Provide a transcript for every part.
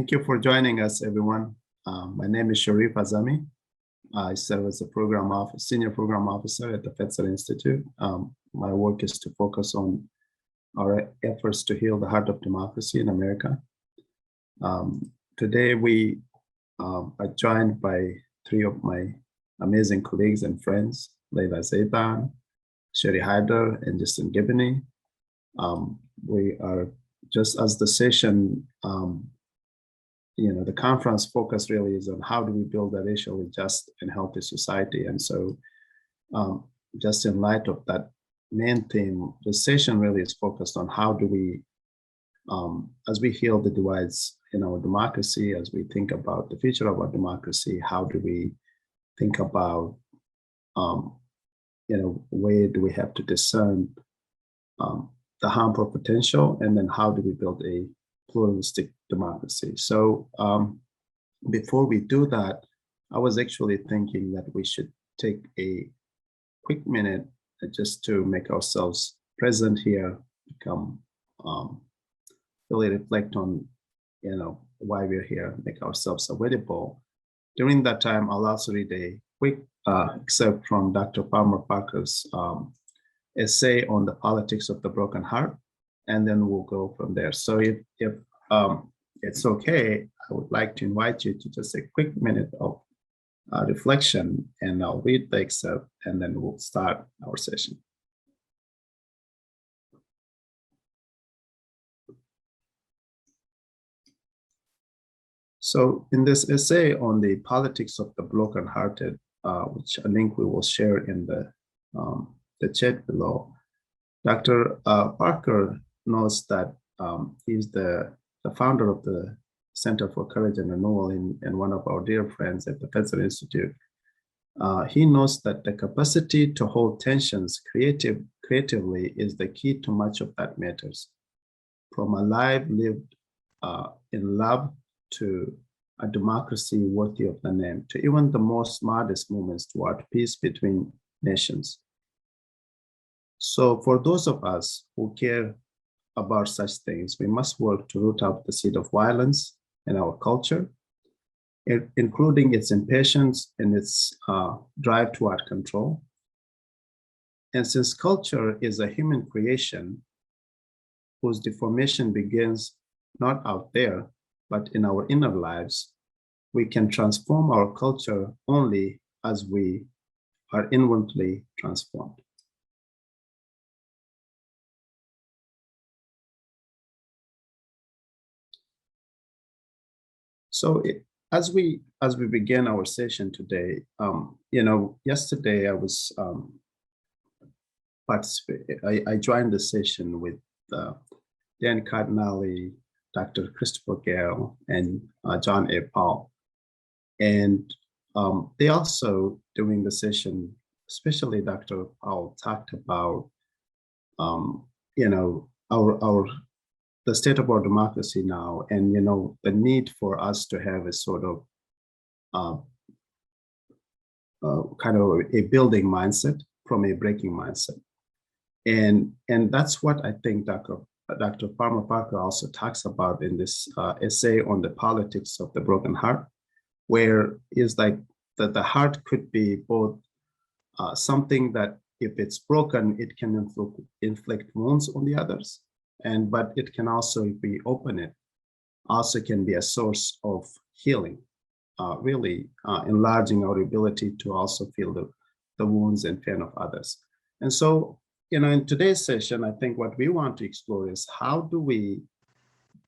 Thank you for joining us, everyone. My name is Sharif Azami. I serve as a senior program officer at the Fetzer Institute. My work is to focus on our efforts to heal the heart of democracy in America. Today, we are joined by three of my amazing colleagues and friends, Leila Zaidan, Sherry Hyder, and Justin Gibney. We are, just as the session, the conference focus really is on how do we build a racially just and healthy society. And so just in light of that main theme, the session really is focused on how do we, as we heal the divides in our democracy, as we think about the future of our democracy, how do we think about, where do we have to discern the harmful potential, and then how do we build a pluralistic democracy. So before we do that, I was actually thinking that we should take a quick minute just to make ourselves present here, become really reflect on why we're here, make ourselves available. During that time, I'll also read a quick excerpt from Dr. Palmer Parker's essay on the politics of the broken heart, and then we'll go from there. So if it's okay, I would like to invite you to just a quick minute of reflection, and I'll read the excerpt, and then we'll start our session. So in this essay on the politics of the brokenhearted, which I think we will share in the chat below, Dr. Parker knows that he's the founder of the Center for Courage and Renewal and one of our dear friends at the Fetzer Institute. He knows that the capacity to hold tensions creatively is the key to much of that matters. From a life lived in love to a democracy worthy of the name, to even the most modest movements toward peace between nations. So for those of us who care about such things, we must work to root out the seed of violence in our culture, including its impatience and its drive toward control. And since culture is a human creation whose deformation begins not out there, but in our inner lives, we can transform our culture only as we are inwardly transformed. So as we begin our session today, yesterday I was I joined the session with Dan Cardinale, Dr. Christopher Gale, and John A. Paul. And they also, during the session, especially Dr. Paul, talked about, the state of our democracy now, and the need for us to have a sort of kind of a building mindset from a breaking mindset, and that's what I think Dr. Palmer Parker also talks about in this essay on the politics of the broken heart, where is like that the heart could be both something that if it's broken, it can inflict wounds on the others. But it can also, if we open it, also can be a source of healing, really enlarging our ability to also feel the wounds and pain of others. And so, in today's session, I think what we want to explore is how do we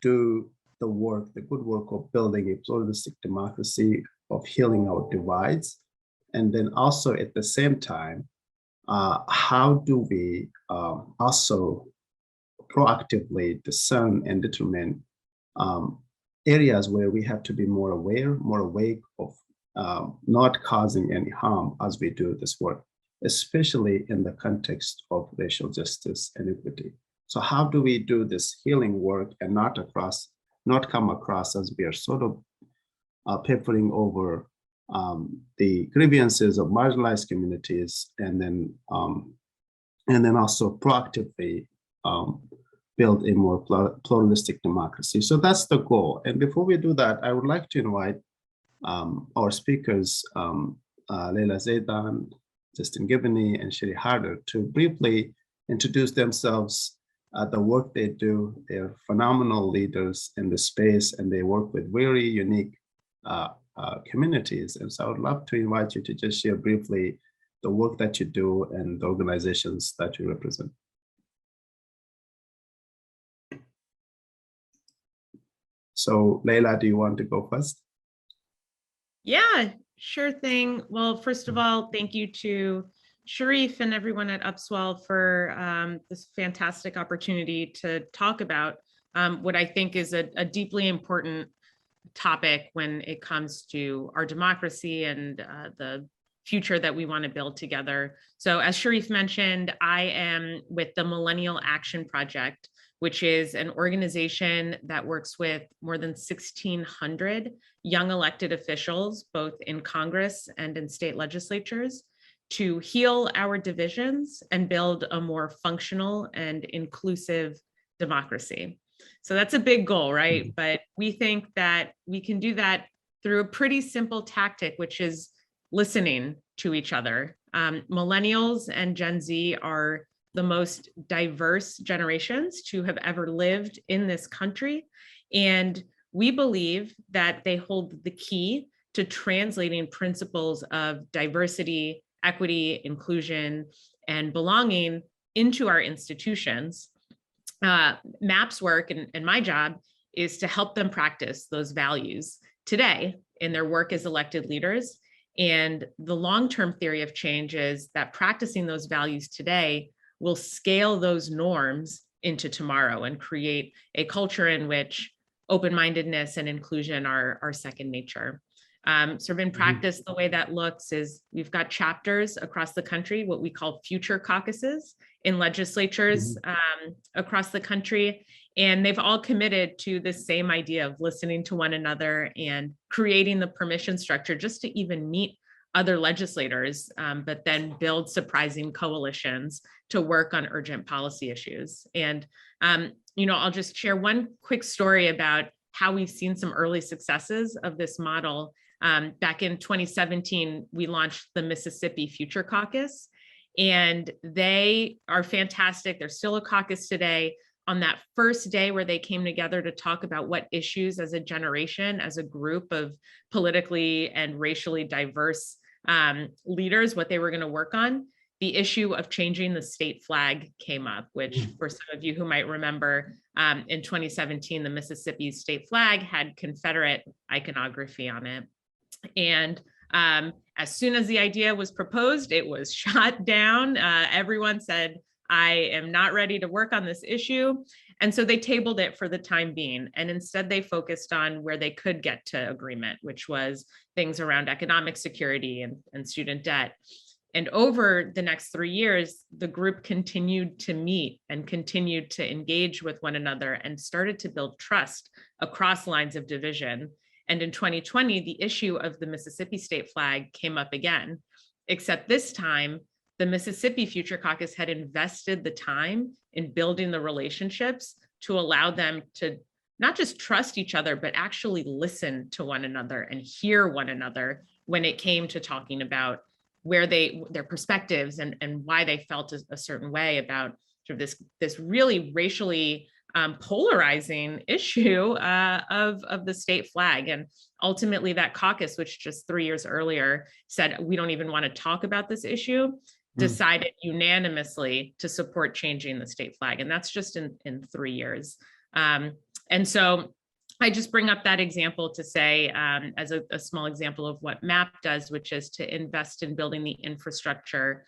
do the good work of building a pluralistic democracy, of healing our divides, and then also at the same time, how do we also proactively discern and determine areas where we have to be more aware, more awake of not causing any harm as we do this work, especially in the context of racial justice and equity. So how do we do this healing work and not come across as we are sort of papering over the grievances of marginalized communities, and then also proactively build a more pluralistic democracy. So that's the goal. And before we do that, I would like to invite our speakers, Leila Zaidan, Justin Gibney, and Sherry Harder, to briefly introduce themselves, the work they do. They're phenomenal leaders in the space, and they work with very unique communities. And so I would love to invite you to just share briefly the work that you do and the organizations that you represent. So Leila, do you want to go first? Yeah, sure thing. Well, first of all, thank you to Sharif and everyone at Upswell for this fantastic opportunity to talk about what I think is a deeply important topic when it comes to our democracy and the future that we want to build together. So as Sharif mentioned, I am with the Millennial Action Project, which is an organization that works with more than 1,600 young elected officials, both in Congress and in state legislatures, to heal our divisions and build a more functional and inclusive democracy. So that's a big goal, right? But we think that we can do that through a pretty simple tactic, which is listening to each other. Millennials and Gen Z are the most diverse generations to have ever lived in this country. And we believe that they hold the key to translating principles of diversity, equity, inclusion, and belonging into our institutions. MAP's work and my job is to help them practice those values today in their work as elected leaders. And the long-term theory of change is that practicing those values today will scale those norms into tomorrow and create a culture in which open-mindedness and inclusion are second nature. Sort of in practice, the way that looks is we've got chapters across the country, what we call future caucuses in legislatures across the country. And they've all committed to the same idea of listening to one another and creating the permission structure just to even meet other legislators, but then build surprising coalitions to work on urgent policy issues. And, I'll just share one quick story about how we've seen some early successes of this model. Back in 2017, we launched the Mississippi Future Caucus, and they are fantastic. They're still a caucus today. On that first day where they came together to talk about what issues as a generation, as a group of politically and racially diverse leaders, what they were going to work on, the issue of changing the state flag came up, which for some of you who might remember, in 2017, the Mississippi state flag had Confederate iconography on it. And as soon as the idea was proposed, it was shot down. Everyone said, I am not ready to work on this issue. And so they tabled it for the time being. And instead they focused on where they could get to agreement, which was things around economic security and student debt. And over the next 3 years, the group continued to meet and continued to engage with one another and started to build trust across lines of division. And in 2020, the issue of the Mississippi state flag came up again, except this time, the Mississippi Future Caucus had invested the time in building the relationships to allow them to not just trust each other, but actually listen to one another and hear one another when it came to talking about where their perspectives and why they felt a certain way about sort of this really racially polarizing issue of the state flag. And ultimately that caucus, which just 3 years earlier said, we don't even want to talk about this issue, decided unanimously to support changing the state flag. And that's just in 3 years. And so I just bring up that example to say, as a small example of what MAP does, which is to invest in building the infrastructure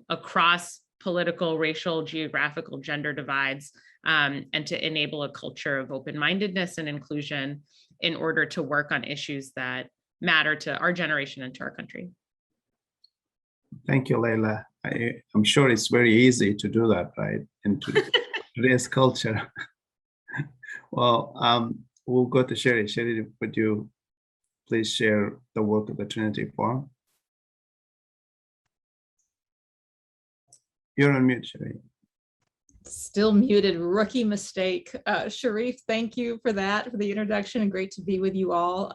across political, racial, geographical, gender divides, and to enable a culture of open-mindedness and inclusion in order to work on issues that matter to our generation and to our country. Thank you, Leila. I'm sure it's very easy to do that, right? In today's culture. Well, we'll go to Sherry. Sherry, would you please share the work of the Trinity Forum? You're on mute, Sherry. Still muted, rookie mistake. Sharif, thank you for that, for the introduction, and great to be with you all.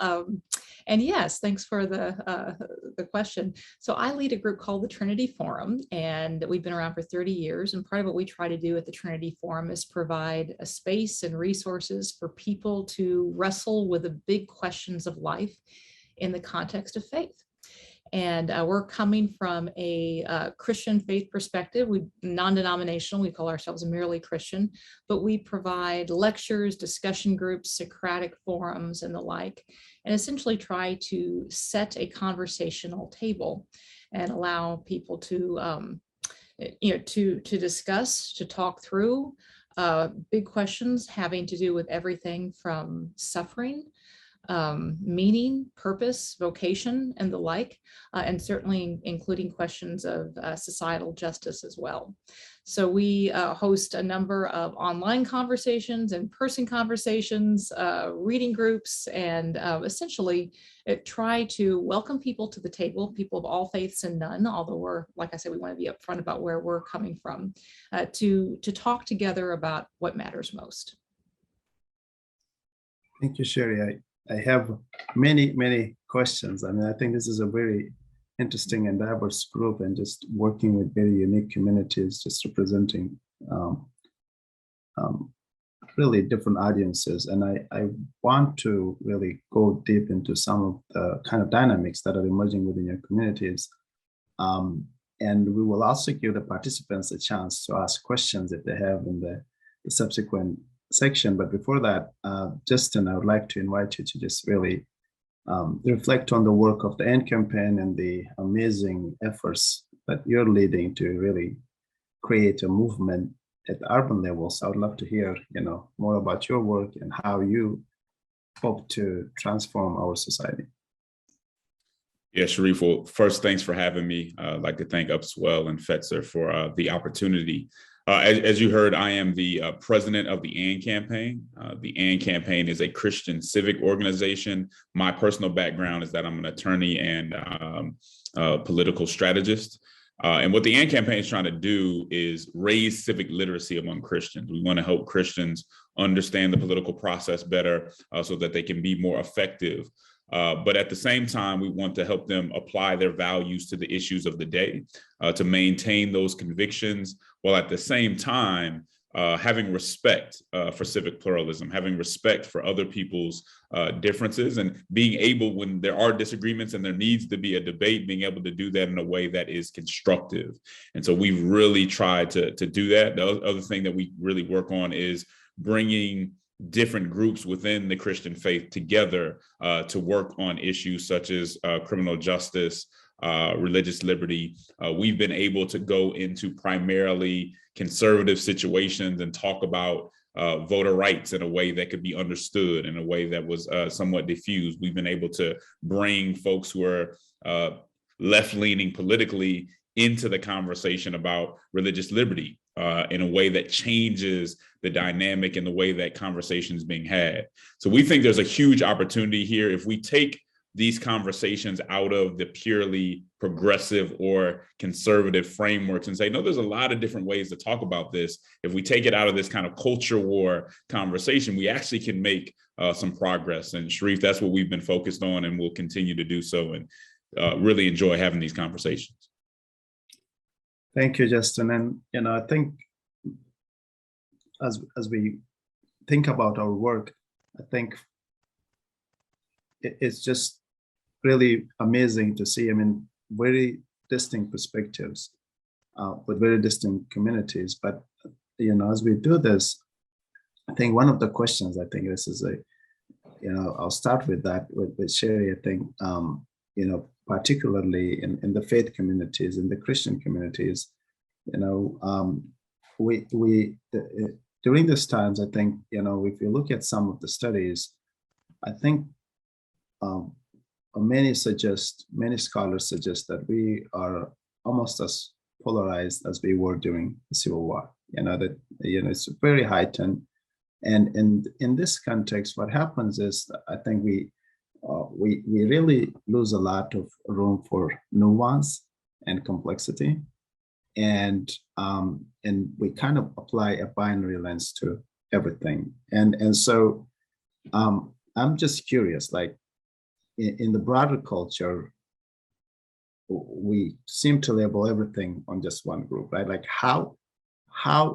And yes, thanks for the question. So I lead a group called the Trinity Forum, and we've been around for 30 years. And part of what we try to do at the Trinity Forum is provide a space and resources for people to wrestle with the big questions of life in the context of faith. And we're coming from a Christian faith perspective. We non-denominational, we call ourselves merely Christian, but we provide lectures, discussion groups, Socratic forums, and the like, and essentially try to set a conversational table and allow people to, to discuss, to talk through big questions having to do with everything from suffering, meaning, purpose, vocation, and the like, and certainly including questions of societal justice as well. So we host a number of online conversations, in-person conversations, reading groups, and essentially try to welcome people to the table, people of all faiths and none, although we're, like I said, we want to be upfront about where we're coming from, to talk together about what matters most. Thank you, Sherry. I have many questions. I mean, I think this is a very interesting and diverse group, and just working with very unique communities, just representing really different audiences. And I want to really go deep into some of the kind of dynamics that are emerging within your communities. And we will also give the participants a chance to ask questions if they have in the subsequent section. But before that, Justin, I would like to invite you to just really reflect on the work of the AND campaign and the amazing efforts that you're leading to really create a movement at the urban level. So I would love to hear, more about your work and how you hope to transform our society. Yeah, Sharif, well, first, thanks for having me. I'd like to thank Upswell and Fetzer for the opportunity. As you heard, I am the president of the AND campaign. The AND campaign is a Christian civic organization. My personal background is that I'm an attorney and political strategist. And what the AND campaign is trying to do is raise civic literacy among Christians. We want to help Christians understand the political process better so that they can be more effective. But at the same time, we want to help them apply their values to the issues of the day, to maintain those convictions, while at the same time having respect for civic pluralism, having respect for other people's differences, and being able, when there are disagreements and there needs to be a debate, being able to do that in a way that is constructive. And so we've really tried to do that. The other thing that we really work on is bringing different groups within the Christian faith together to work on issues such as criminal justice, religious liberty. We've been able to go into primarily conservative situations and talk about voter rights in a way that could be understood, in a way that was somewhat diffused. We've been able to bring folks who are left-leaning politically into the conversation about religious liberty in a way that changes the dynamic and the way that conversation is being had. So we think there's a huge opportunity here if we take these conversations out of the purely progressive or conservative frameworks and say, no, there's a lot of different ways to talk about this. If we take it out of this kind of culture war conversation, we actually can make some progress. And Sharif, that's what we've been focused on, and we'll continue to do so, and really enjoy having these conversations. Thank you, Justin. And I think as we think about our work, I think it's just really amazing to see, very distinct perspectives with very distinct communities. But, as we do this, I think one of the questions, I think this is I'll start with that with Sherry. I think, particularly in the faith communities, in the Christian communities, we during these times, I think, if you look at some of the studies, I think many scholars suggest that we are almost as polarized as we were during the Civil War. It's very heightened, and in this context, what happens is, I think we really lose a lot of room for nuance and complexity. and we kind of apply a binary lens to everything. And so I'm just curious, like in the broader culture, we seem to label everything on just one group, right? Like how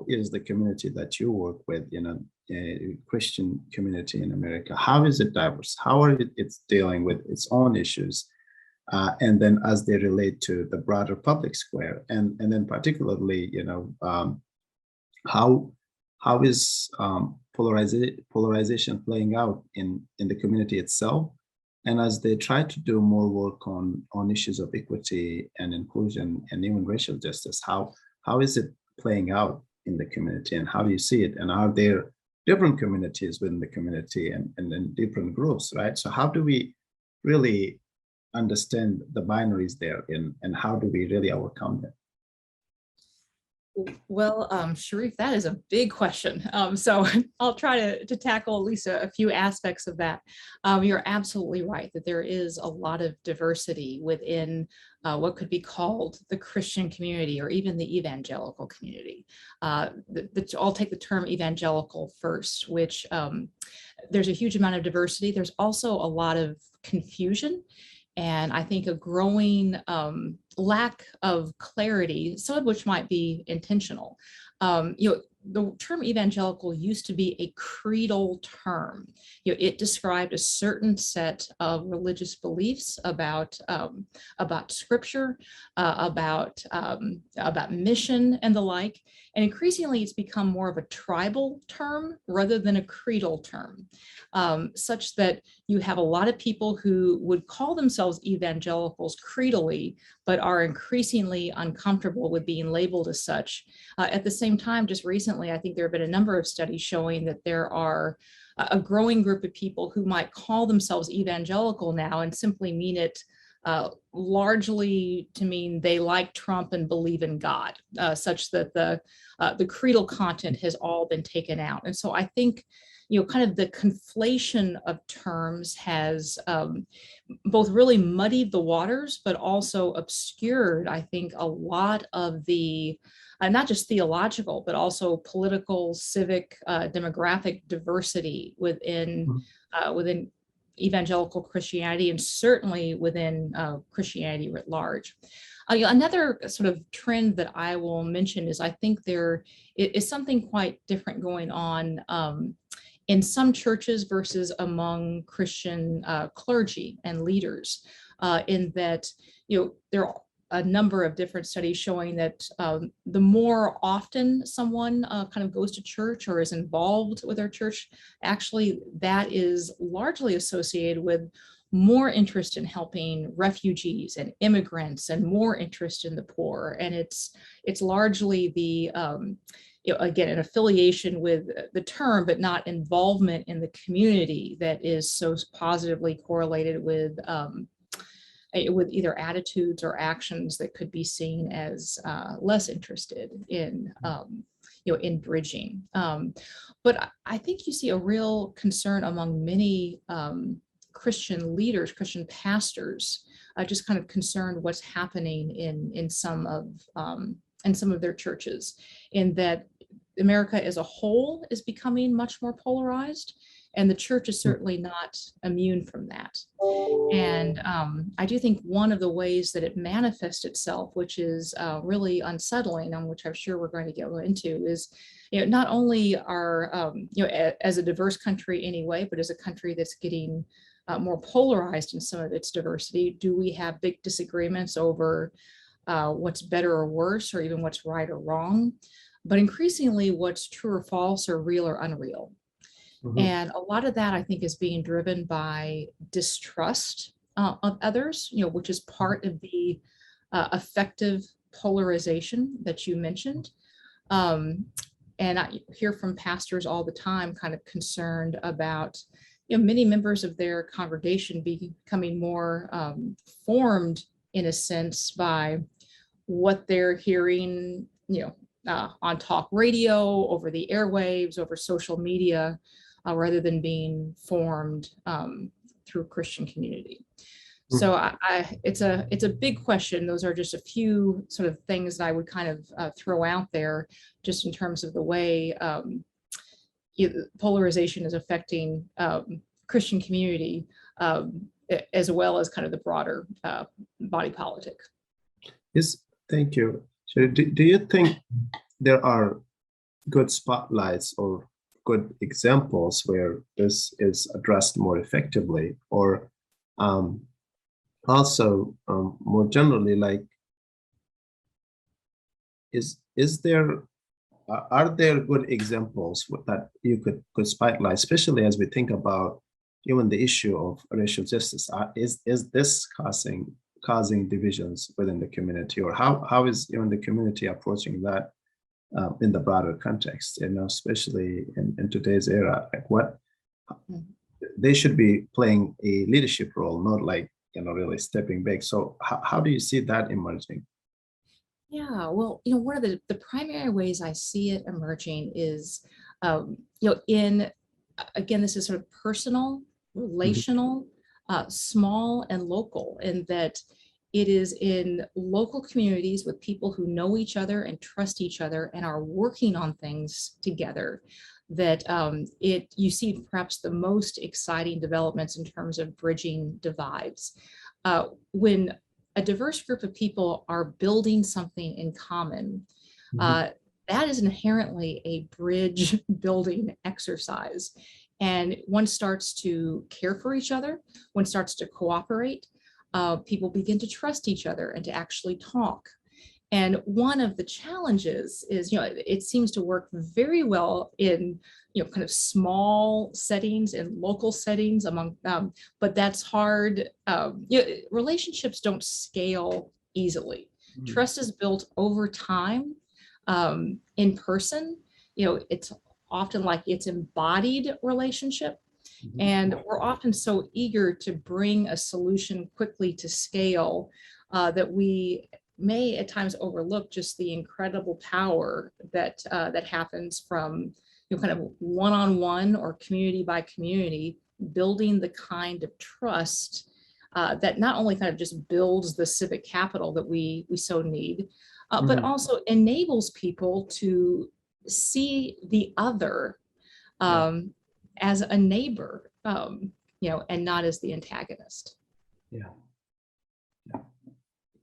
is the community that you work with, a Christian community in America, how is it diverse? How are it's dealing with its own issues? And then as they relate to the broader public square, and then particularly, how is polarization playing out in the community itself? And as they try to do more work on issues of equity and inclusion and even racial justice, how is it playing out in the community, and how do you see it? And are there different communities within the community and then different groups, right? So how do we really understand the binaries there, and how do we really overcome them? Well, Sharif, that is a big question. So I'll try to tackle at least a few aspects of that. You're absolutely right that there is a lot of diversity within what could be called the Christian community, or even the evangelical community. I'll take the term evangelical first, which there's a huge amount of diversity. There's also a lot of confusion, and I think a growing lack of clarity, some of which might be intentional. The term evangelical used to be a creedal term. It described a certain set of religious beliefs about scripture, about mission and the like. And increasingly, it's become more of a tribal term rather than a creedal term, such that you have a lot of people who would call themselves evangelicals creedally, but are increasingly uncomfortable with being labeled as such. At the same time, just recently, I think there have been a number of studies showing that there are a growing group of people who might call themselves evangelical now and simply mean it largely to mean they like Trump and believe in God, such that the creedal content has all been taken out. And so I think, kind of the conflation of terms has both really muddied the waters, but also obscured, I think, a lot of the not just theological, but also political, civic, demographic diversity within evangelical Christianity, and certainly within Christianity writ large. Another sort of trend that I will mention is I think there is something quite different going on in some churches versus among Christian clergy and leaders, in that, there are a number of different studies showing that the more often someone kind of goes to church or is involved with their church, actually that is largely associated with more interest in helping refugees and immigrants and more interest in the poor. And it's largely the, again, an affiliation with the term, but not involvement in the community that is so positively correlated with either attitudes or actions that could be seen as less interested in, in bridging. But I think you see a real concern among many Christian leaders, Christian pastors, just kind of concerned what's happening in some of their churches, in that America as a whole is becoming much more polarized, and the church is certainly not immune from that. And I do think one of the ways that it manifests itself, which is really unsettling, and which I'm sure we're going to go into, is, not only are, as a diverse country anyway, but as a country that's getting more polarized in some of its diversity, do we have big disagreements over what's better or worse, or even what's right or wrong, but increasingly what's true or false, or real or unreal. And a lot of that, I think, is being driven by distrust of others, which is part of the effective polarization that you mentioned. And I hear from pastors all the time kind of concerned about, many members of their congregation becoming more formed, in a sense, by what they're hearing, on talk radio, over the airwaves, over social media, rather than being formed through Christian community. So it's a big question. Those are just a few sort of things that I would kind of throw out there, just in terms of the way polarization is affecting Christian community, as well as kind of the broader body politic. Yes, thank you. So do you think there are good spotlights or good examples where this is addressed more effectively, or also more generally, like, is there are there good examples that you could spotlight, especially as we think about even the issue of racial justice? Is this causing divisions within the community, or how is even the community approaching that in the broader context, especially in today's era? Like, what they should be playing a leadership role, not like, really stepping back. So how do you see that emerging? Yeah, well, one of the primary ways I see it emerging is, in, again, this is sort of personal, relational, small and local, in that it is in local communities with people who know each other and trust each other and are working on things together that you see perhaps the most exciting developments in terms of bridging divides. When a diverse group of people are building something in common, that is inherently a bridge building exercise. And one starts to care for each other, one starts to cooperate, people begin to trust each other and to actually talk. And one of the challenges is, it seems to work very well in, kind of small settings and local settings among, but that's hard. Relationships don't scale easily. Trust is built over time, in person. It's often like it's embodied relationship. And we're often so eager to bring a solution quickly to scale that we may at times overlook just the incredible power that happens from kind of one-on-one or community by community, building the kind of trust that not only kind of just builds the civic capital that we so need, but also enables people to see the other as a neighbor, and not as the antagonist. Yeah.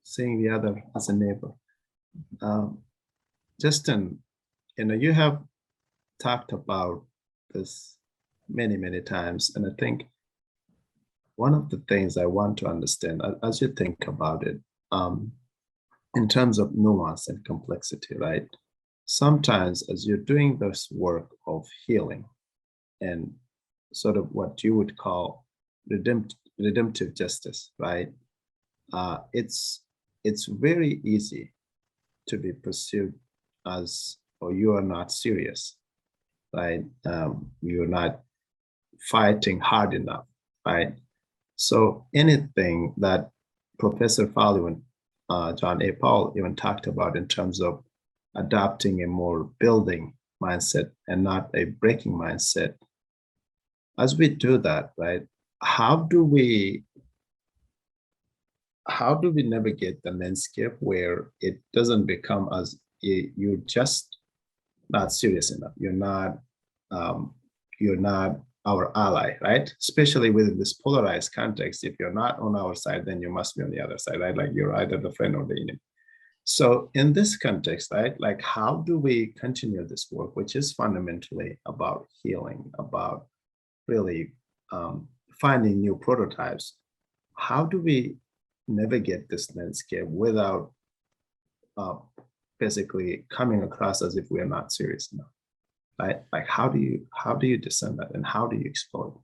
Seeing the other as a neighbor. Justin, you have talked about this many times, and I think one of the things I want to understand as you think about it, in terms of nuance and complexity, right? Sometimes as you're doing this work of healing and sort of what you would call redemptive justice, right? It's very easy to be perceived as, or you are not serious, right? You're not fighting hard enough, right? So anything that Professor Fowler and John A. Paul even talked about in terms of adopting a more building mindset and not a breaking mindset, as we do that, right? How do we navigate the landscape where it doesn't become as you're just not serious enough? You're not our ally, right? Especially within this polarized context. If you're not on our side, then you must be on the other side, right? Like you're either the friend or the enemy. So in this context, right, like how do we continue this work, which is fundamentally about healing, about really finding new prototypes? How do we navigate this landscape without basically coming across as if we are not serious enough, right? Like how do you discern that, and how do you explore it?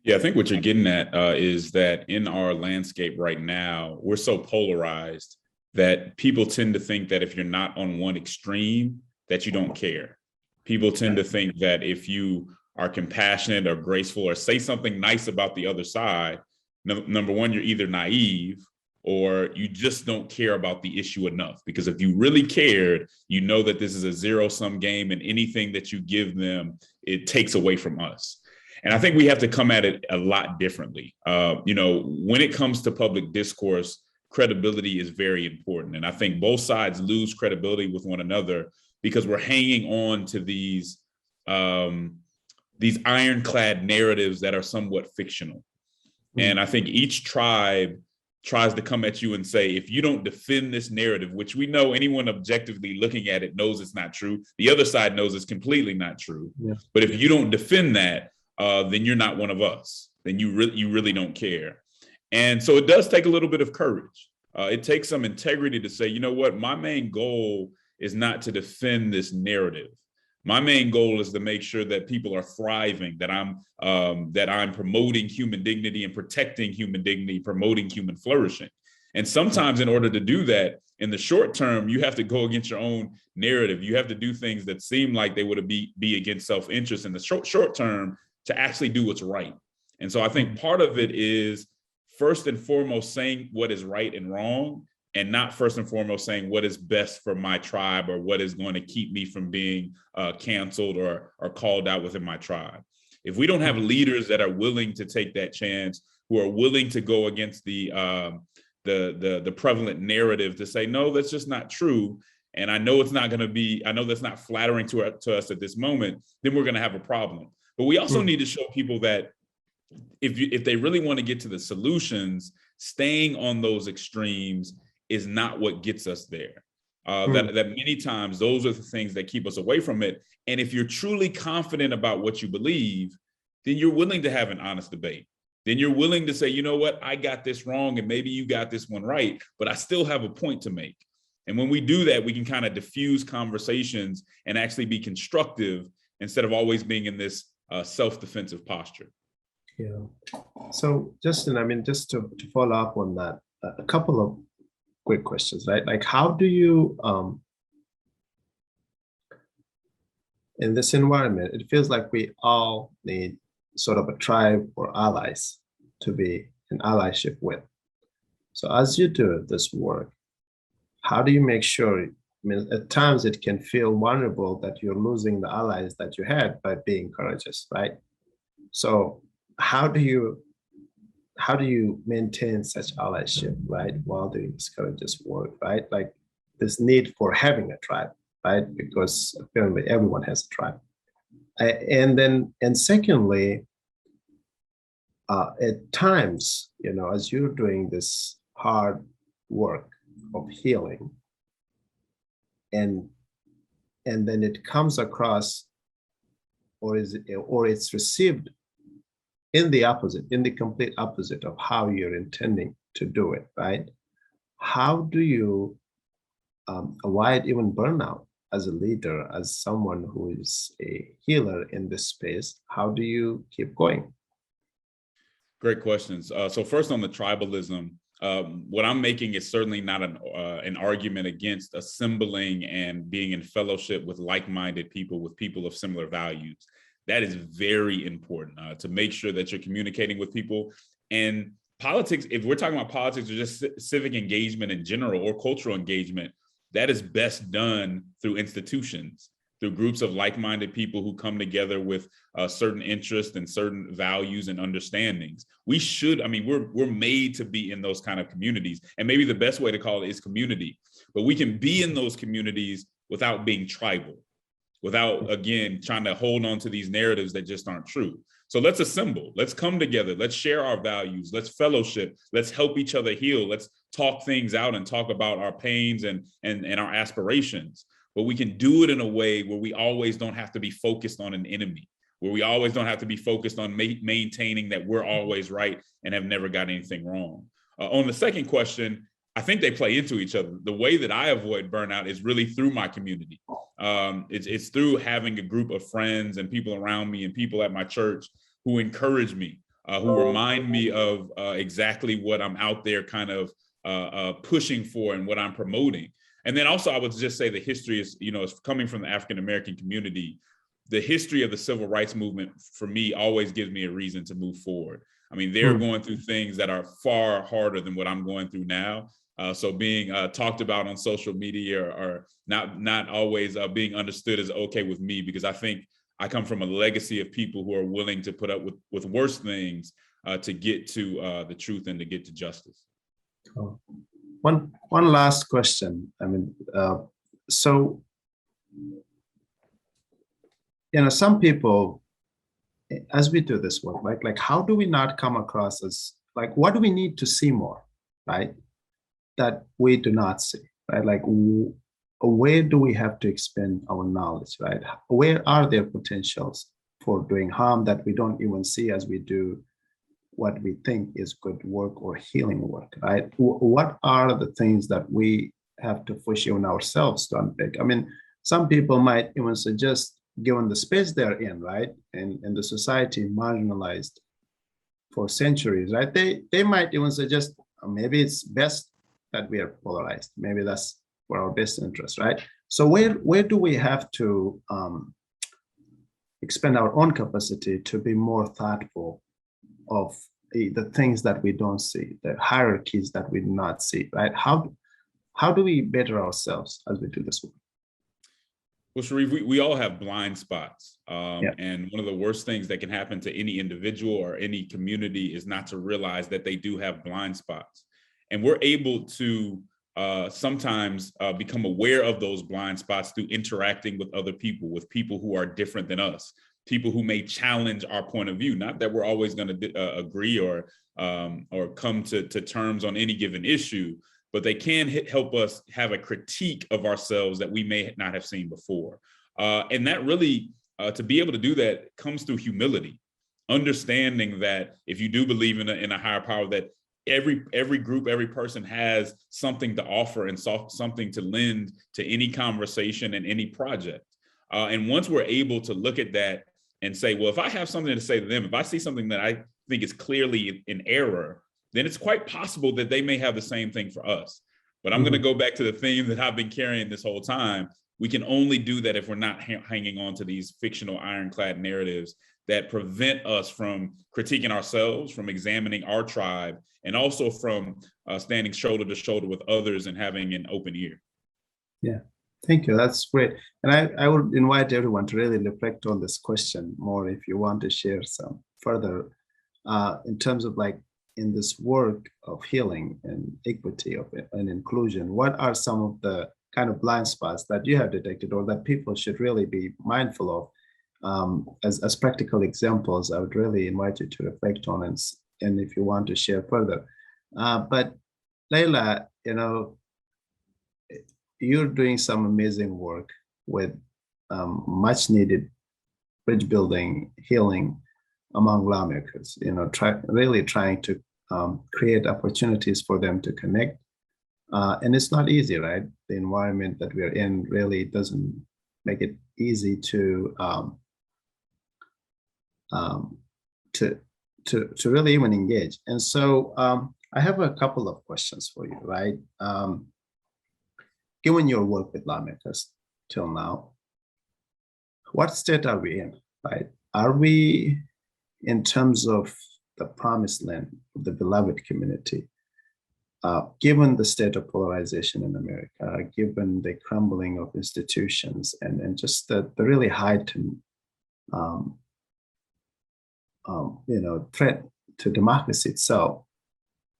Yeah, I think what you're getting at is that in our landscape right now, we're so polarized that people tend to think that if you're not on one extreme, that you don't care. People tend to think that if you are compassionate or graceful or say something nice about the other side, number one, you're either naive or you just don't care about the issue enough. Because if you really cared, you know that this is a zero-sum game and anything that you give them, it takes away from us. And I think we have to come at it a lot differently. When it comes to public discourse, credibility is very important. And I think both sides lose credibility with one another because we're hanging on to these ironclad narratives that are somewhat fictional. And I think each tribe tries to come at you and say, if you don't defend this narrative, which we know anyone objectively looking at it knows it's not true, the other side knows it's completely not true. Yeah. But if you don't defend that, then you're not one of us. Then you really don't care. And so it does take a little bit of courage. It takes some integrity to say, you know what, my main goal is not to defend this narrative. My main goal is to make sure that people are thriving, that I'm promoting human dignity and protecting human dignity, promoting human flourishing. And sometimes in order to do that, in the short term, you have to go against your own narrative. You have to do things that seem like they would be against self-interest in the short term to actually do what's right. And so I think part of it is first and foremost saying what is right and wrong, and not first and foremost saying what is best for my tribe or what is going to keep me from being canceled or called out within my tribe. If we don't have leaders that are willing to take that chance, who are willing to go against the prevalent narrative to say, no, that's just not true. And I know it's not going to be, I know that's not flattering to us at this moment, then we're going to have a problem. But we also need to show people that if they really want to get to the solutions, staying on those extremes is not what gets us there. That many times those are the things that keep us away from it. And if you're truly confident about what you believe, then you're willing to have an honest debate. Then you're willing to say, you know what, I got this wrong and maybe you got this one right, but I still have a point to make. And when we do that, we can kind of diffuse conversations and actually be constructive instead of always being in this self-defensive posture. Yeah. So Justin, I mean, just to follow up on that, a couple of quick questions, right? Like, how do you, in this environment, it feels like we all need sort of a tribe or allies to be in allyship with. So as you do this work, how do you make sure, I mean, at times it can feel vulnerable that you're losing the allies that you had by being courageous, right? So how do you maintain such allyship, right, while doing this courageous work, right? Like this need for having a tribe, right? Because apparently everyone has a tribe. And secondly, at times, you know, as you're doing this hard work of healing, and then it comes across, or it's received in the opposite, in the complete opposite of how you're intending to do it, right? How do you avoid even burnout as a leader, as someone who is a healer in this space? How do you keep going? Great questions. So first on the tribalism, what I'm making is certainly not an argument against assembling and being in fellowship with like-minded people, with people of similar values. That is very important to make sure that you're communicating with people. And politics, if we're talking about politics or just civic engagement in general or cultural engagement, that is best done through institutions, through groups of like-minded people who come together with certain interests and certain values and understandings. We should, I mean, we're made to be in those kind of communities. And maybe the best way to call it is community. But we can be in those communities without being tribal, without, again, trying to hold on to these narratives that just aren't true. So let's assemble, let's come together, let's share our values, let's fellowship, let's help each other heal, let's talk things out and talk about our pains and our aspirations. But we can do it in a way where we always don't have to be focused on an enemy, where we always don't have to be focused on maintaining that we're always right and have never got anything wrong. On the second question, I think they play into each other. The way that I avoid burnout is really through my community. It's through having a group of friends and people around me and people at my church who encourage me, who remind me of exactly what I'm out there kind of pushing for and what I'm promoting. And then also I would just say the history is, you know, it's coming from the African-American community. The history of the civil rights movement for me always gives me a reason to move forward. I mean, they're going through things that are far harder than what I'm going through now. So being talked about on social media or not always being understood is okay with me, because I think I come from a legacy of people who are willing to put up with worse things to get to the truth and to get to justice. Oh. One last question. I mean, so, some people, as we do this work, like how do we not come across as, like, what do we need to see more, right? That we do not see, right? Like, where do we have to expand our knowledge, right? Where are there potentials for doing harm that we don't even see as we do what we think is good work or healing work, right? What are the things that we have to push on ourselves to unpick? I mean, some people might even suggest, given the space they're in, right? And the society marginalized for centuries, right? They might even suggest maybe it's best that we are polarized. Maybe that's for our best interest, right? So where do we have to expand our own capacity to be more thoughtful of the things that we don't see, the hierarchies that we do not see, right? How do we better ourselves as we do this work? Well, Sharif, we all have blind spots. Yeah. And one of the worst things that can happen to any individual or any community is not to realize that they do have blind spots. And we're able to sometimes become aware of those blind spots through interacting with people who are different than us, people who may challenge our point of view. Not that we're always going to agree or come to terms on any given issue, but they can help us have a critique of ourselves that we may not have seen before. And that really, to be able to do that, comes through humility, understanding that if you do believe in a higher power, that every group, every person has something to offer and something to lend to any conversation and any project. And once we're able to look at that and say, well, if I have something to say to them, if I see something that I think is clearly in error, then it's quite possible that they may have the same thing for us. But I'm going to go back to the theme that I've been carrying this whole time. We can only do that if we're not hanging on to these fictional ironclad narratives that prevent us from critiquing ourselves, from examining our tribe, and also from standing shoulder to shoulder with others and having an open ear. Yeah, thank you. That's great. And I would invite everyone to really reflect on this question more if you want to share some further in terms of, like, in this work of healing and equity and inclusion, what are some of the kind of blind spots that you have detected or that people should really be mindful of? As practical examples, I would really invite you to reflect on and if you want to share further. But Leila, you're doing some amazing work with much needed bridge building, healing among lawmakers, really trying to create opportunities for them to connect. And it's not easy, right? The environment that we're in really doesn't make it easy to really even engage. And so I have a couple of questions for you, right? Given your work with lawmakers till now, what state are we in, right? Are we, in terms of the promised land of the beloved community, given the state of polarization in America, given the crumbling of institutions and just the really heightened threat to democracy itself,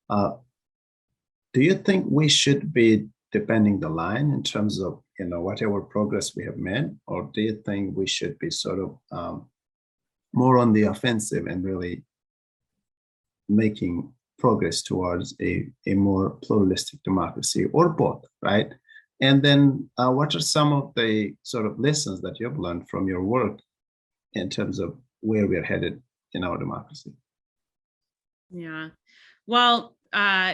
do you think we should be defending the line in terms of whatever progress we have made, or do you think we should be sort of more on the offensive and really making progress towards a more pluralistic democracy, or both, right? And then what are some of the sort of lessons that you've learned from your work in terms of where we're headed in our democracy? Yeah, well,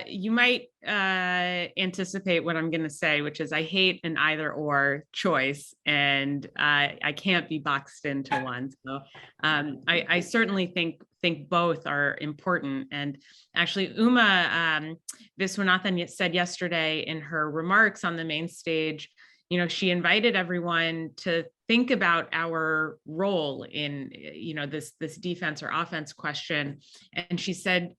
you might anticipate what I'm going to say, which is I hate an either or choice, and I can't be boxed into one. So I certainly think both are important. And actually, Uma Viswanathan said yesterday in her remarks on the main stage, she invited everyone to think about our role in, this defense or offense question. And she said,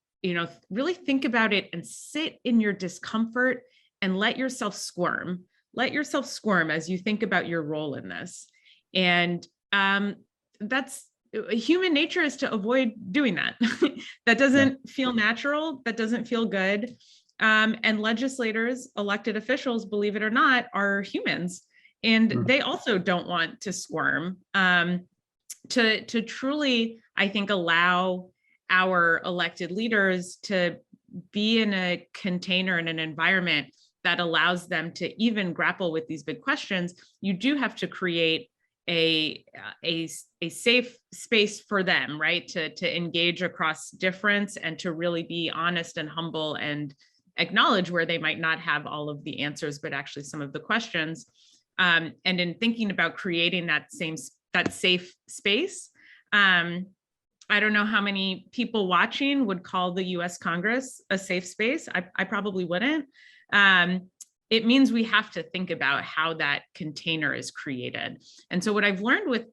really think about it and sit in your discomfort and let yourself squirm as you think about your role in this. And human nature is to avoid doing that. That doesn't feel natural. That doesn't feel good. And legislators, elected officials, believe it or not, are humans. And they also don't want to squirm. To truly, I think, allow our elected leaders to be in a container, in an environment that allows them to even grapple with these big questions, you do have to create a safe space for them, right? To engage across difference and to really be honest and humble and acknowledge where they might not have all of the answers, but actually some of the questions. And in thinking about creating that safe space, I don't know how many people watching would call the US Congress a safe space. I probably wouldn't. It means we have to think about how that container is created. And so what I've learned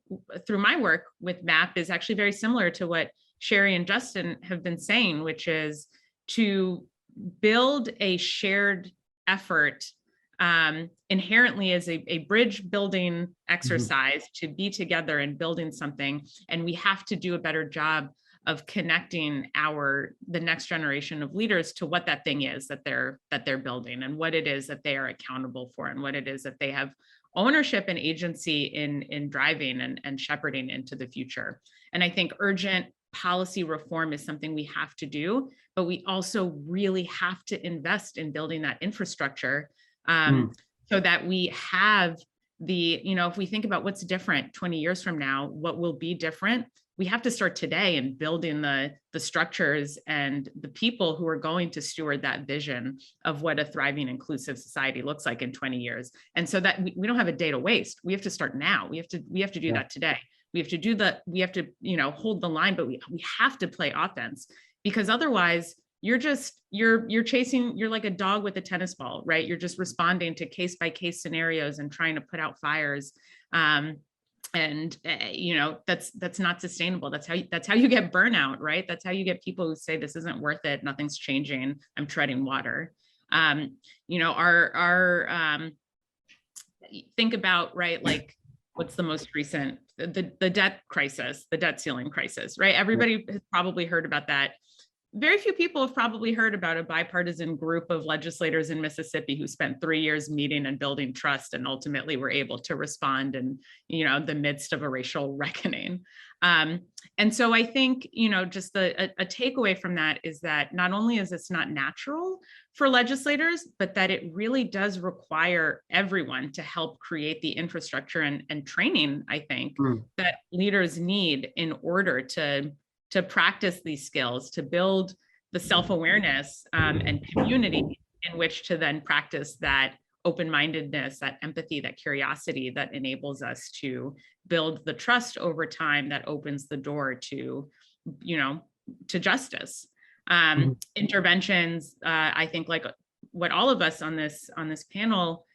through my work with MAP is actually very similar to what Sherry and Justin have been saying, which is to build a shared effort inherently as a bridge building exercise to be together and building something. And we have to do a better job of connecting the next generation of leaders to what that thing is that they're building, and what it is that they are accountable for, and what it is that they have ownership and agency in driving and shepherding into the future. And I think urgent policy reform is something we have to do, but we also really have to invest in building that infrastructure so that we have if we think about what's different 20 years from now, what will be different, we have to start today in building the structures and the people who are going to steward that vision of what a thriving, inclusive society looks like in 20 years. And so that we don't have a day to waste. We have to start now. We have to do that today. We have to hold the line, but we have to play offense, because otherwise you're like a dog with a tennis ball, right? You're just responding to case by case scenarios and trying to put out fires. That's not sustainable. That's how you get burnout, right? That's how you get people who say this isn't worth it, nothing's changing, I'm treading water. Think about, right, like what's the most recent, the debt crisis, the debt ceiling crisis, right? Everybody has probably heard about that. Very few people have probably heard about a bipartisan group of legislators in Mississippi who spent 3 years meeting and building trust and ultimately were able to respond in, the midst of a racial reckoning. And so I think, just a takeaway from that is that not only is this not natural for legislators, but that it really does require everyone to help create the infrastructure and training, I think, that leaders need in order to practice these skills, to build the self-awareness and community in which to then practice that open-mindedness, that empathy, that curiosity that enables us to build the trust over time that opens the door to justice. Interventions, I think, like what all of us on this panel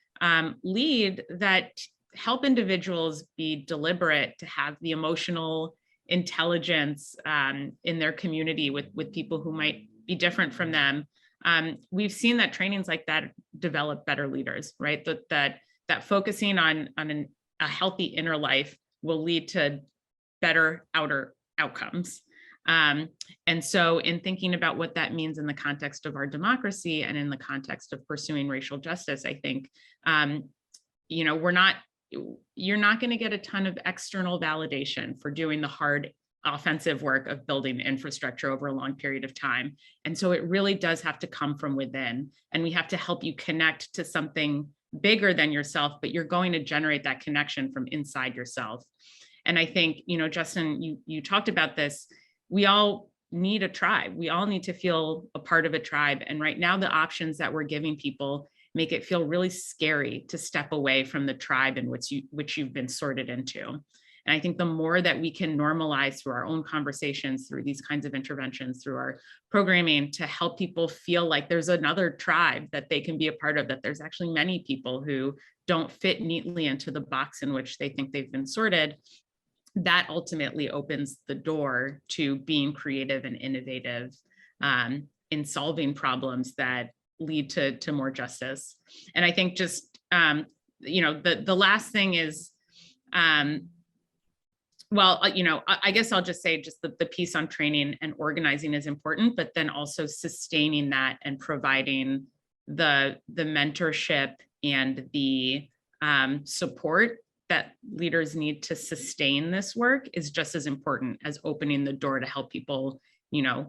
lead, that help individuals be deliberate, to have the emotional intelligence in their community with people who might be different from them. We've seen that trainings like that develop better leaders, right? That focusing on a healthy inner life will lead to better outer outcomes. And so in thinking about what that means in the context of our democracy and in the context of pursuing racial justice, I think, you're not going to get a ton of external validation for doing the hard offensive work of building infrastructure over a long period of time. And so it really does have to come from within, and we have to help you connect to something bigger than yourself, but you're going to generate that connection from inside yourself. And I think, Justin, you talked about this. We all need a tribe. We all need to feel a part of a tribe. And right now, the options that we're giving people make it feel really scary to step away from the tribe in which you've been sorted into. And I think the more that we can normalize through our own conversations, through these kinds of interventions, through our programming, to help people feel like there's another tribe that they can be a part of, that there's actually many people who don't fit neatly into the box in which they think they've been sorted, that ultimately opens the door to being creative and innovative in solving problems that lead to more justice. And I think just, the last thing is, Well, I guess I'll just say just the piece on training and organizing is important, but then also sustaining that and providing the mentorship and the support that leaders need to sustain this work is just as important as opening the door to help people,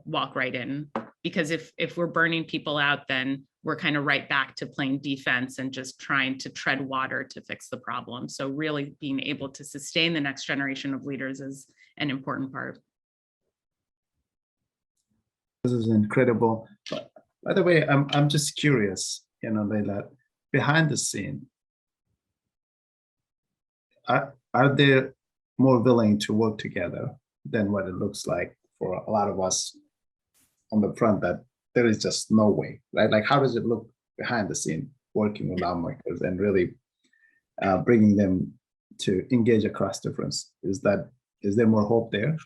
walk right in. Because if we're burning people out, then we're kind of right back to playing defense and just trying to tread water to fix the problem. So really being able to sustain the next generation of leaders is an important part. This is incredible. By the way, I'm just curious, Leila, behind the scene, are they more willing to work together than what it looks like for a lot of us on the front, that there is just no way, right? Like, how does it look behind the scene working with lawmakers and really bringing them to engage across difference? Is there more hope there?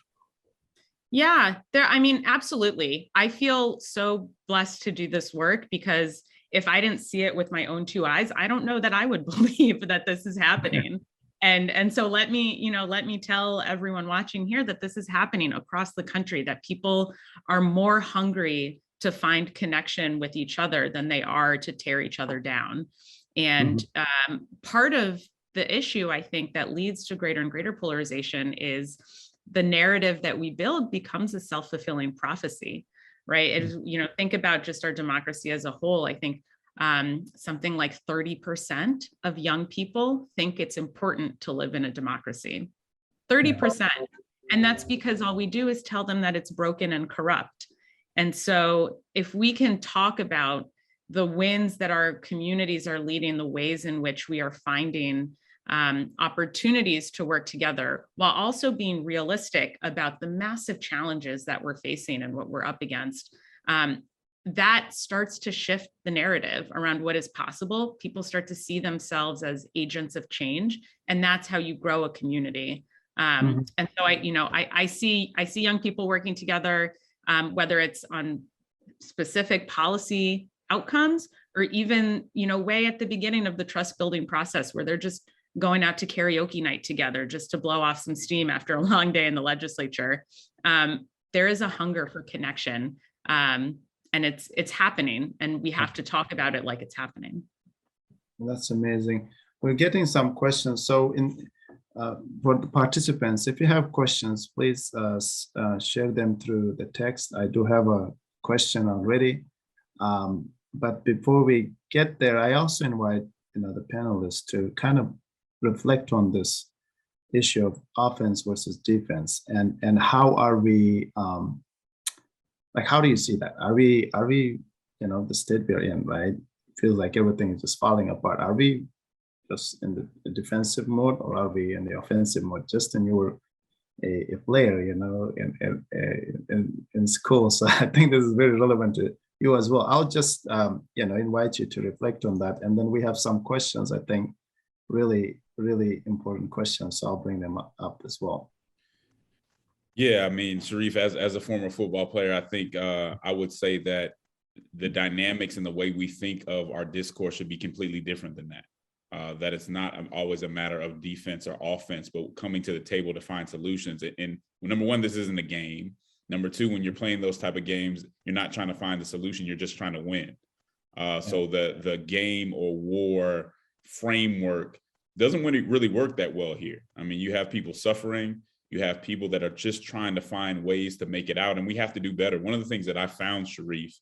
Yeah, absolutely. I feel so blessed to do this work, because if I didn't see it with my own two eyes, I don't know that I would believe that this is happening. And so let me tell everyone watching here that this is happening across the country, that people are more hungry to find connection with each other than they are to tear each other down. And part of the issue, I think, that leads to greater and greater polarization is the narrative that we build becomes a self-fulfilling prophecy, right? It is, think about just our democracy as a whole. I think something like 30% of young people think it's important to live in a democracy. 30%. And that's because all we do is tell them that it's broken and corrupt. And so if we can talk about the wins that our communities are leading, the ways in which we are finding opportunities to work together, while also being realistic about the massive challenges that we're facing and what we're up against, that starts to shift the narrative around what is possible. People start to see themselves as agents of change, and that's how you grow a community. And so I see young people working together, whether it's on specific policy outcomes or even, way at the beginning of the trust building process, where they're just going out to karaoke night together just to blow off some steam after a long day in the legislature. There is a hunger for connection. And it's happening, and we have to talk about it like it's happening. That's amazing. We're getting some questions. So for the participants, if you have questions, please share them through the text. I do have a question already. But before we get there, I also invite the panelists to kind of reflect on this issue of offense versus defense, and how are we how do you see that? Are we the state we're in, right? It feels like everything is just falling apart. Are we just in the defensive mode, or are we in the offensive mode? Justin, you were a player, in school, so I think this is very relevant to you as well. I'll just invite you to reflect on that, and then we have some questions. I think really, really important questions, so I'll bring them up as well. Yeah, Sharif, as a former football player, I think I would say that the dynamics and the way we think of our discourse should be completely different than that. That it's not always a matter of defense or offense, but coming to the table to find solutions. And number one, this isn't a game. Number two, when you're playing those type of games, you're not trying to find the solution, you're just trying to win. So the game or war framework doesn't really work that well here. You have people suffering. You have people that are just trying to find ways to make it out, and we have to do better. One of the things that I found, Sharif,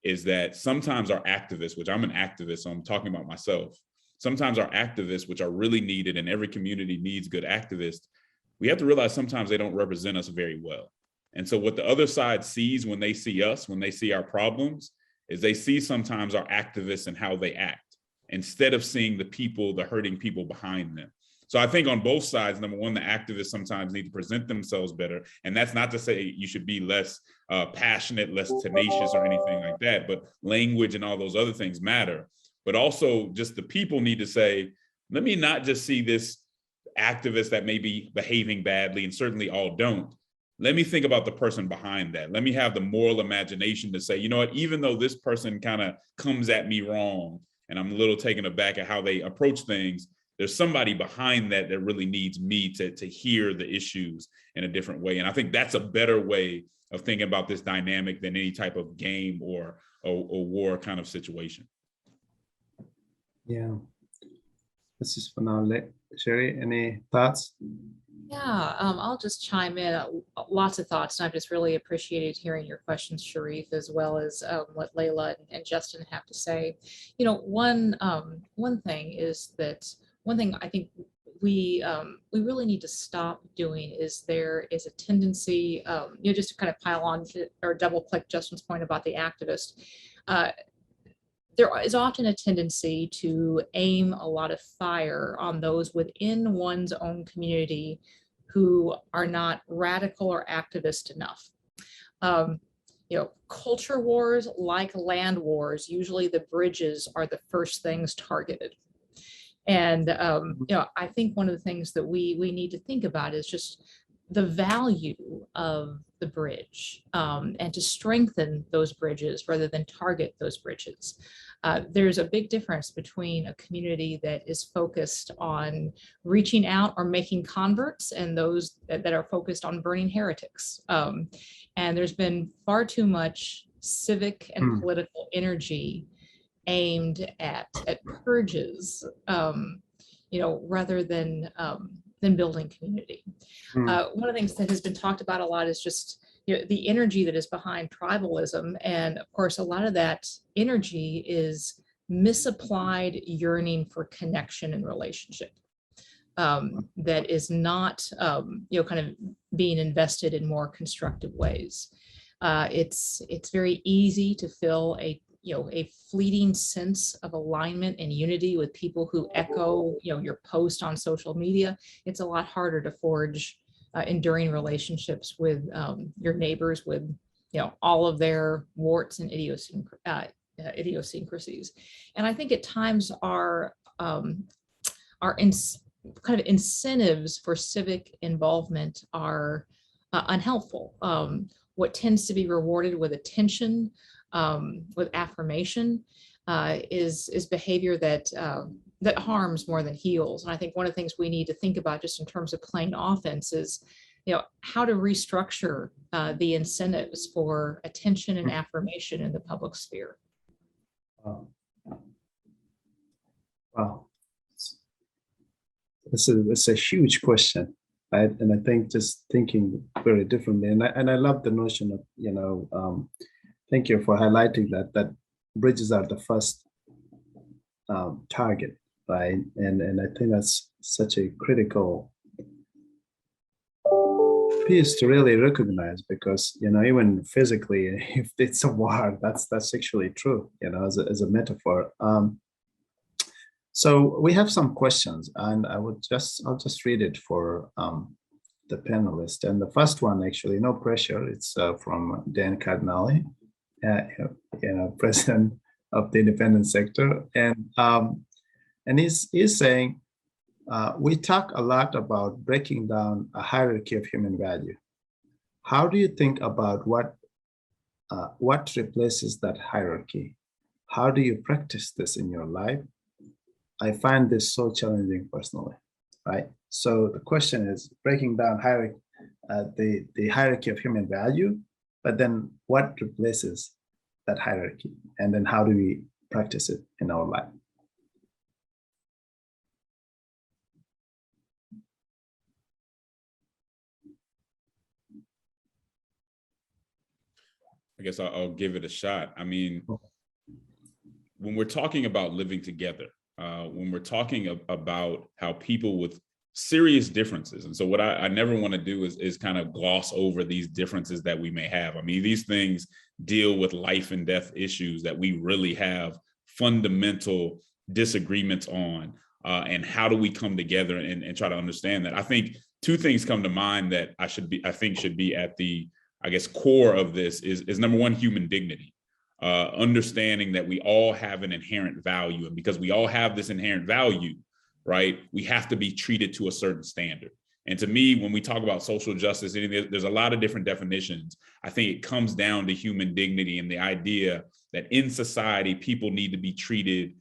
is that sometimes our activists, which I'm an activist, so I'm talking about myself, sometimes our activists, which are really needed, and every community needs good activists, we have to realize sometimes they don't represent us very well. And so what the other side sees when they see us, when they see our problems, is they see sometimes our activists and how they act, instead of seeing the people, the hurting people behind them. So I think on both sides, number one, the activists sometimes need to present themselves better. And that's not to say you should be less passionate, less tenacious or anything like that, but language and all those other things matter. But also just the people need to say, let me not just see this activist that may be behaving badly, and certainly all don't. Let me think about the person behind that. Let me have the moral imagination to say, you know what, even though this person kind of comes at me wrong, and I'm a little taken aback at how they approach things, there's somebody behind that that really needs me to hear the issues in a different way. And I think that's a better way of thinking about this dynamic than any type of game or war kind of situation. Yeah. This is for now. Sherry, any thoughts? Yeah, I'll just chime in. Lots of thoughts, and I've just really appreciated hearing your questions, Sharif, as well as what Layla and Justin have to say. You know, one thing is that one thing I think we really need to stop doing is there is a tendency, you know, just to kind of pile on to, or double click Justin's point about the activist. There is often a tendency to aim a lot of fire on those within one's own community who are not radical or activist enough. You know, culture wars, like land wars, usually the bridges are the first things targeted. And you know, I think one of the things that we need to think about is just the value of the bridge, and to strengthen those bridges rather than target those bridges. There's a big difference between a community that is focused on reaching out or making converts and those that are focused on burning heretics. And there's been far too much civic and political energy aimed at purges, you know, rather than building community. One of the things that has been talked about a lot is just, you know, the energy that is behind tribalism. And of course, a lot of that energy is misapplied yearning for connection and relationship, that is not, you know, kind of being invested in more constructive ways. It's very easy to fill a fleeting sense of alignment and unity with people who echo, you know, your post on social media. It's a lot harder to forge enduring relationships with your neighbors, with, you know, all of their warts and idiosyncrasies. And I think at times our kind of incentives for civic involvement are unhelpful. What tends to be rewarded with attention, with affirmation, is behavior that harms more than heals. And I think one of the things we need to think about just in terms of playing offense is, you know, how to restructure the incentives for attention and affirmation in the public sphere. Wow. It's a huge question, right? And I think just thinking very differently, and I love the notion of, you know, thank you for highlighting that bridges are the first target, right? And I think that's such a critical piece to really recognize, because, you know, even physically, if it's a war, that's actually true, you know, as a metaphor. So we have some questions, and I'll just read it for the panelists. And the first one, actually, no pressure, it's from Dan Cardinale, you know, president of the independent sector, and he's saying, we talk a lot about breaking down a hierarchy of human value. How do you think about what replaces that hierarchy? How do you practice this in your life? I find this so challenging personally, right? So the question is breaking down hierarchy, the hierarchy of human value, but then what replaces that hierarchy? And then how do we practice it in our life? I guess I'll give it a shot. I mean, when we're talking about living together, when we're talking about how people with serious differences, and so what I never want to do is kind of gloss over these differences that we may have. I mean, these things deal with life and death issues that we really have fundamental disagreements on, and how do we come together and try to understand that? I think two things come to mind that I think should be at the, I guess, core of this is number one, human dignity. Understanding that we all have an inherent value, and because we all have this inherent value, right, we have to be treated to a certain standard. And to me, when we talk about social justice, there's a lot of different definitions. I think it comes down to human dignity and the idea that in society, people need to be treated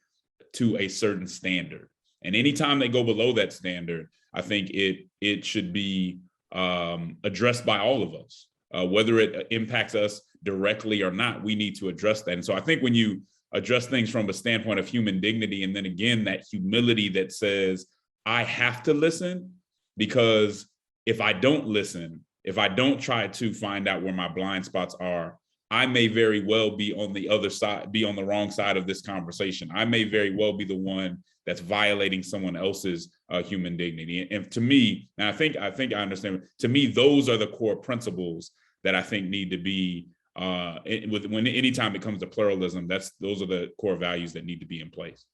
to a certain standard. And anytime they go below that standard, I think it should be addressed by all of us. Whether it impacts us directly or not, we need to address that. And so I think when you address things from a standpoint of human dignity, and then again, that humility that says, I have to listen, because if I don't listen, if I don't try to find out where my blind spots are, I may very well be on the other side, be on the wrong side of this conversation. I may very well be the one that's violating someone else's human dignity. And to me, and I think I understand, to me, those are the core principles that I think need to be, when anytime it comes to pluralism, those are the core values that need to be in place.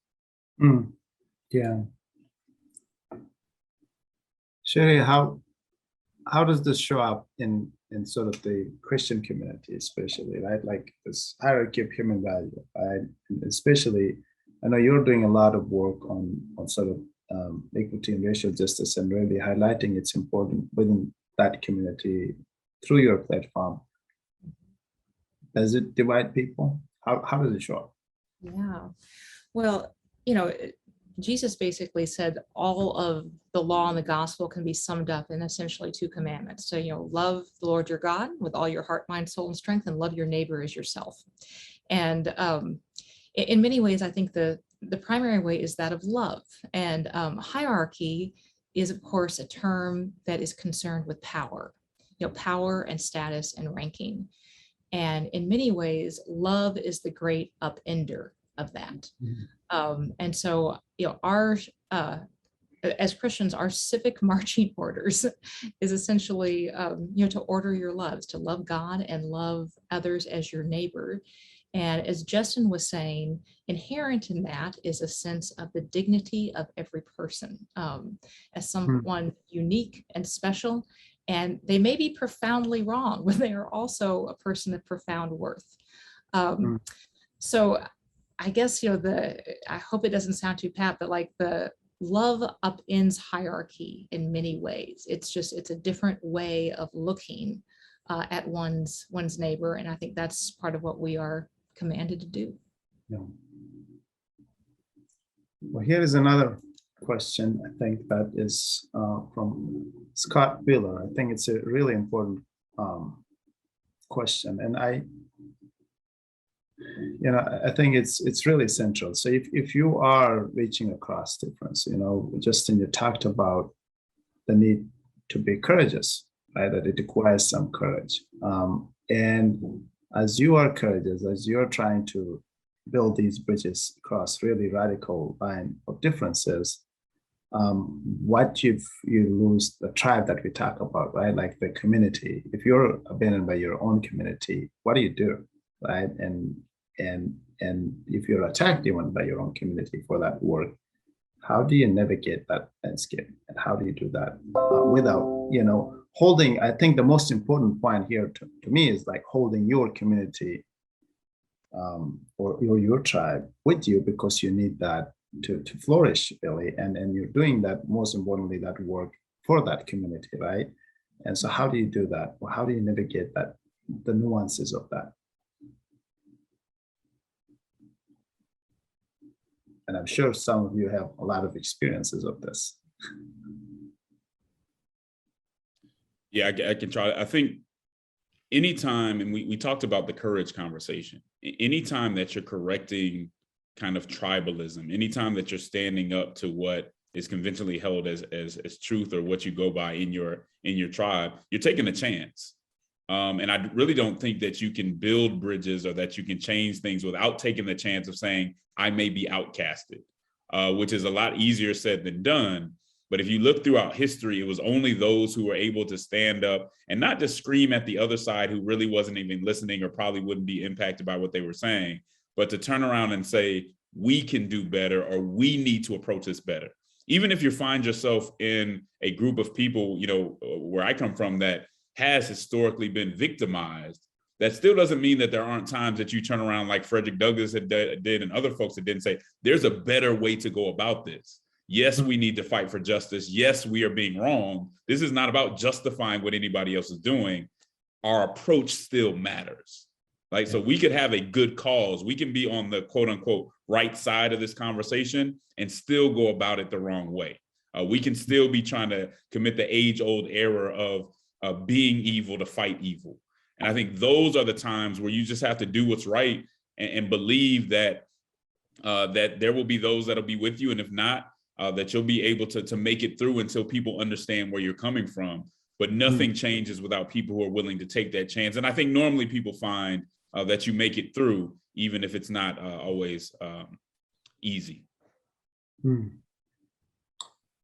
Yeah. Sherry, how does this show up in sort of the Christian community, especially, right? Like this hierarchy of human value, right? And especially, I know you're doing a lot of work on sort of equity and racial justice, and really highlighting its importance within that community through your platform. Does it divide people? How does it show up? Yeah, well, Jesus basically said all of the law and the gospel can be summed up in essentially 2 commandments. So, love the Lord your God with all your heart, mind, soul, and strength, and love your neighbor as yourself. And in many ways, I think the primary way is that of love. And hierarchy is, of course, a term that is concerned with power, power and status and ranking. And in many ways, love is the great upender of that. And so, our as Christians, our civic marching orders is essentially, to order your loves, to love God and love others as your neighbor. And as Justin was saying, inherent in that is a sense of the dignity of every person as someone unique and special. And they may be profoundly wrong, but they are also a person of profound worth. So I guess, I hope it doesn't sound too pat, but like the love upends hierarchy in many ways. It's a different way of looking at one's neighbor. And I think that's part of what we are commanded to do. Yeah. Well, here is another question, I think, that is from Scott Wheeler. I think it's a really important question, and I think it's really central. So if you are reaching across difference, Justin, you talked about the need to be courageous, right? That it requires some courage. And as you are courageous, as you're trying to build these bridges across really radical line of differences, what you lose the tribe that we talk about, right? Like the community. If you're abandoned by your own community, what do? Right? And if you're attacked even by your own community for that work, how do you navigate that landscape? And how do you do that without, holding? I think the most important point here to me is like holding your community or your tribe with you, because you need that to flourish, really. And you're doing that, most importantly, that work for that community, right? And so how do you do that? Or how do you navigate that, the nuances of that? And I'm sure some of you have a lot of experiences of this. Yeah, I can try. I think anytime, and we talked about the courage conversation, anytime that you're correcting kind of tribalism, anytime that you're standing up to what is conventionally held as truth, or what you go by in your tribe, you're taking a chance. And I really don't think that you can build bridges or that you can change things without taking the chance of saying, I may be outcasted, which is a lot easier said than done. But if you look throughout history, it was only those who were able to stand up and not just scream at the other side who really wasn't even listening or probably wouldn't be impacted by what they were saying, but to turn around and say, we can do better, or we need to approach this better. Even if you find yourself in a group of people, where I come from, that has historically been victimized, that still doesn't mean that there aren't times that you turn around like Frederick Douglass did and other folks that didn't say, there's a better way to go about this. Yes, we need to fight for justice. Yes, we are being wrong. This is not about justifying what anybody else is doing. Our approach still matters. Like, so we could have a good cause. We can be on the quote unquote right side of this conversation and still go about it the wrong way. We can still be trying to commit the age-old error of being evil to fight evil. And I think those are the times where you just have to do what's right and believe that that there will be those that'll be with you. And if not, that you'll be able to make it through until people understand where you're coming from. But nothing changes without people who are willing to take that chance. And I think normally people find that you make it through, even if it's not always easy.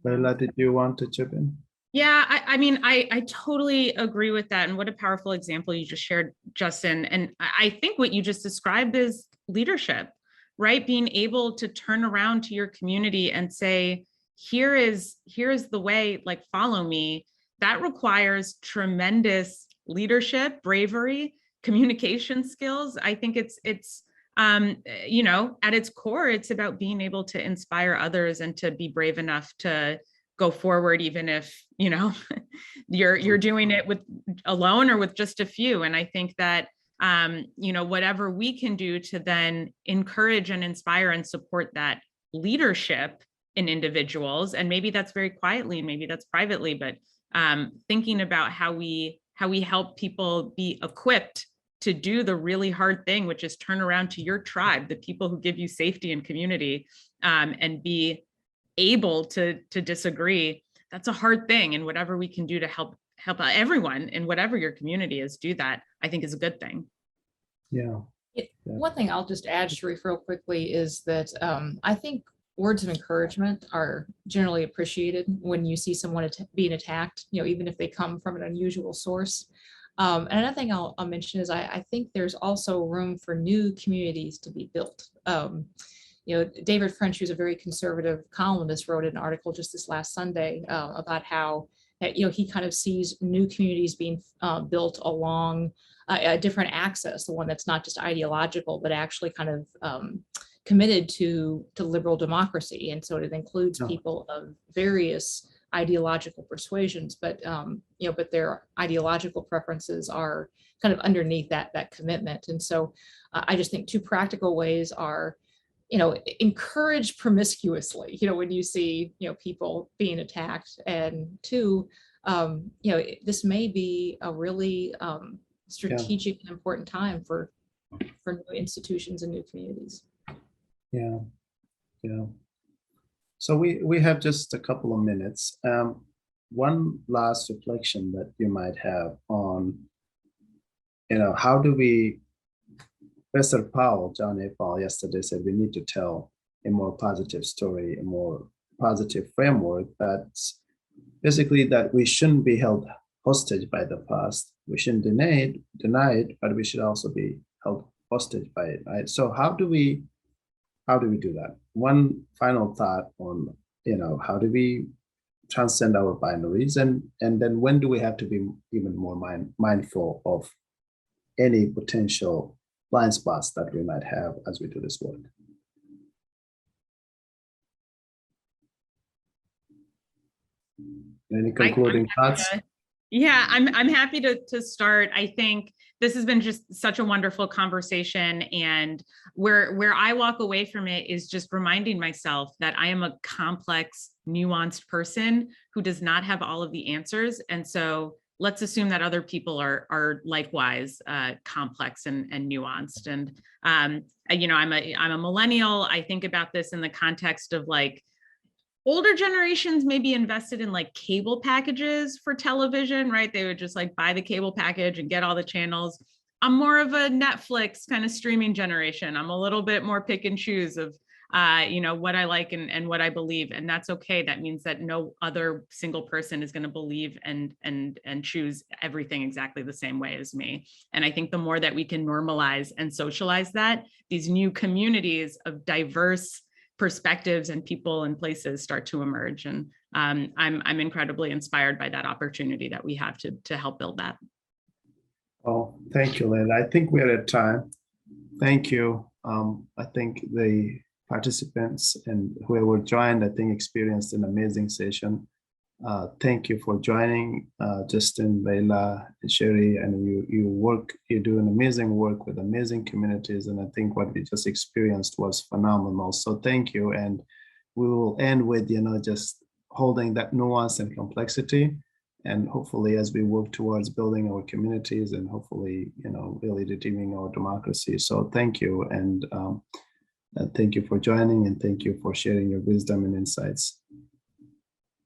Leila, did you want to chip in? Yeah, I mean, I totally agree with that. And what a powerful example you just shared, Justin. And I think what you just described is leadership, right? Being able to turn around to your community and say, here is the way, like, follow me. That requires tremendous leadership, bravery, communication skills. I think it's you know, at its core, it's about being able to inspire others and to be brave enough to go forward, even if, you know, you're doing it with alone or with just a few. And I think that, you know, whatever we can do to then encourage and inspire and support that leadership in individuals, and maybe that's very quietly, and maybe that's privately, but thinking about how we help people be equipped to do the really hard thing, which is turn around to your tribe, the people who give you safety and community, and be able to disagree. That's a hard thing. And whatever we can do to help everyone in whatever your community is do that, I think is a good thing. Yeah. One thing I'll just add, Sharif, real quickly is that I think words of encouragement are generally appreciated when you see someone being attacked, you know, even if they come from an unusual source. And another thing I'll mention is I think there's also room for new communities to be built. You know, David French, who's a very conservative columnist, wrote an article just this last Sunday about how, you know, he kind of sees new communities being built along a different axis, the one that's not just ideological, but actually kind of committed to liberal democracy. And so it includes people of various ideological persuasions, but you know, but their ideological preferences are kind of underneath that commitment. And so I just think two practical ways are, you know, encourage promiscuously, you know, when you see, you know, people being attacked, and two, you know, this may be a really strategic and important time for new institutions and new communities. Yeah. So we have just a couple of minutes. One last reflection that you might have on, you know, how do we, Professor Powell, John A. Powell yesterday said we need to tell a more positive story, a more positive framework that's basically that we shouldn't be held hostage by the past. We shouldn't deny it, but we should also be held hostage by it, right? So how do we do that? One final thought on, you know, how do we transcend our binaries, and then when do we have to be even more mindful of any potential blind spots that we might have as we do this work? Any concluding thoughts? Yeah, I'm happy to start. I think this has been just such a wonderful conversation, and where I walk away from it is just reminding myself that I am a complex, nuanced person who does not have all of the answers. And so let's assume that other people are likewise complex and nuanced. And you know, I'm a millennial. I think about this in the context of, like, older generations maybe invested in like cable packages for television, right? They would just like buy the cable package and get all the channels. I'm more of a Netflix kind of streaming generation. I'm a little bit more pick and choose of, you know, what I like and what I believe. And that's okay. That means that no other single person is going to believe and choose everything exactly the same way as me. And I think the more that we can normalize and socialize that, these new communities of diverse perspectives and people and places start to emerge. And I'm incredibly inspired by that opportunity that we have to help build that. Oh, thank you, Lynn. I think we're at time. Thank you. I think the participants and whoever joined, I think, experienced an amazing session. Thank you for joining, Justin, Leila, and Sherry, and you do an amazing work with amazing communities, and I think what we just experienced was phenomenal. So thank you, and we will end with just holding that nuance and complexity, and hopefully as we work towards building our communities and hopefully really redeeming our democracy. So thank you, and thank you for joining, and thank you for sharing your wisdom and insights.